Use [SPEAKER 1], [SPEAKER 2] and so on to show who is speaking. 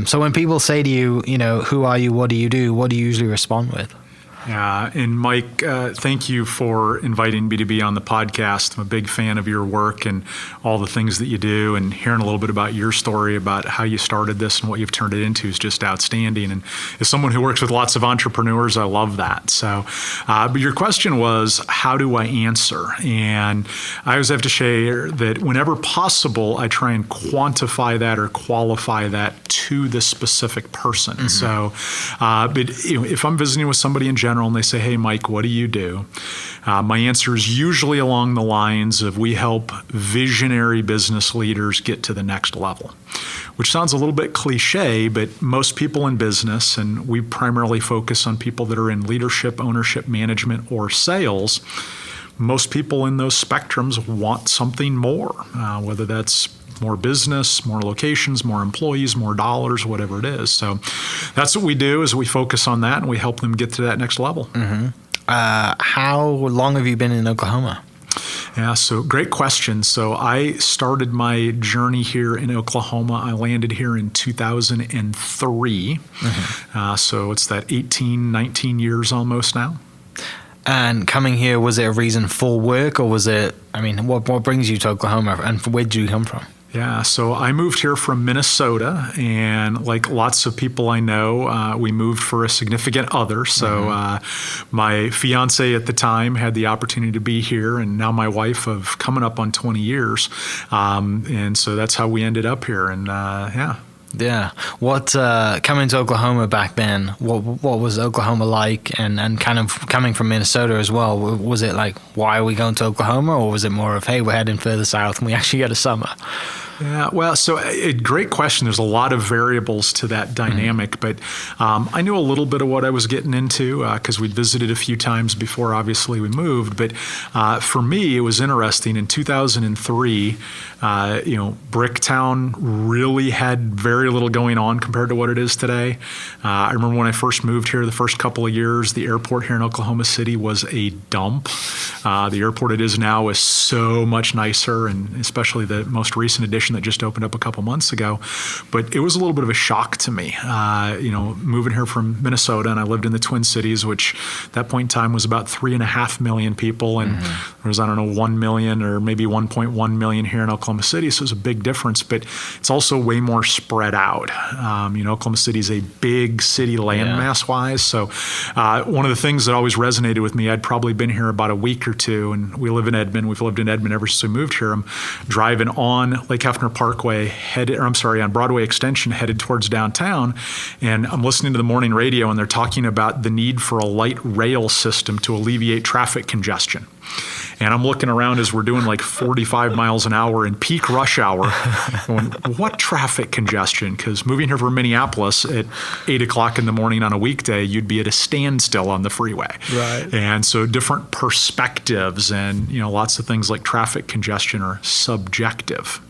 [SPEAKER 1] So when people say to you, who are you, what do you do, what do you usually respond with?
[SPEAKER 2] Yeah, and Mike, thank you for inviting me to be on the podcast. I'm a big fan of your work and all the things that you do, and hearing a little bit about your story about how you started this and what you've turned it into is just outstanding. And as someone who works with lots of entrepreneurs, I love that. So, but your question was, how do I answer? And I always have to share that whenever possible, I try and quantify that or qualify that to the specific person. Mm-hmm. So, but if I'm visiting with somebody in general and they say, hey, Mike, what do you do? My answer is usually along the lines of we help visionary business leaders get to the next level, which sounds a little bit cliche, but most people in business, and we primarily focus on people that are in leadership, ownership, management, or sales, most people in those spectrums want something more, whether that's more business, more locations, more employees, more dollars, whatever it is. So that's what we do, is we focus on that and we help them get to that next level.
[SPEAKER 1] Mm-hmm. How long have you been in Oklahoma?
[SPEAKER 2] Yeah, so great question. So I started my journey here in Oklahoma. I landed here in 2003. Mm-hmm. So it's that 18, 19 years almost now.
[SPEAKER 1] And coming here, was it a reason for work, or was it, what brings you to Oklahoma, and where did you come from?
[SPEAKER 2] Yeah, so I moved here from Minnesota, and like lots of people I know, we moved for a significant other. So my fiance at the time had the opportunity to be here, and now my wife of coming up on 20 years. And so that's how we ended up here, and yeah.
[SPEAKER 1] Yeah. What, coming to Oklahoma back then, what was Oklahoma like, and kind of coming from Minnesota as well? Was it like, why are we going to Oklahoma, or was it more of, hey, we're heading further south and we actually get a summer?
[SPEAKER 2] Yeah, well, so a great question. There's a lot of variables to that dynamic, but I knew a little bit of what I was getting into because we'd visited a few times before, obviously, we moved. But for me, it was interesting. In 2003, Bricktown really had very little going on compared to what it is today. I remember when I first moved here, the first couple of years, the airport here in Oklahoma City was a dump. The airport it is now is so much nicer, and especially the most recent addition that just opened up a couple months ago. But it was a little bit of a shock to me, moving here from Minnesota, and I lived in the Twin Cities, which at that point in time was about 3.5 million people, and there was, 1 million or maybe 1.1 million here in Oklahoma City, so it was a big difference, but it's also way more spread out. Oklahoma City is a big city landmass-wise, so one of the things that always resonated with me, I'd probably been here about a week or two, and we live in Edmond. We've lived in Edmond ever since we moved here. I'm driving on Lake Hefner Parkway, on Broadway Extension, headed towards downtown, and I'm listening to the morning radio, and they're talking about the need for a light rail system to alleviate traffic congestion. And I'm looking around as we're doing like 45 miles an hour in peak rush hour, going, what traffic congestion? Because moving here from Minneapolis at 8 o'clock in the morning on a weekday, you'd be at a standstill on the freeway.
[SPEAKER 1] Right.
[SPEAKER 2] And so different perspectives, and lots of things like traffic congestion are subjective.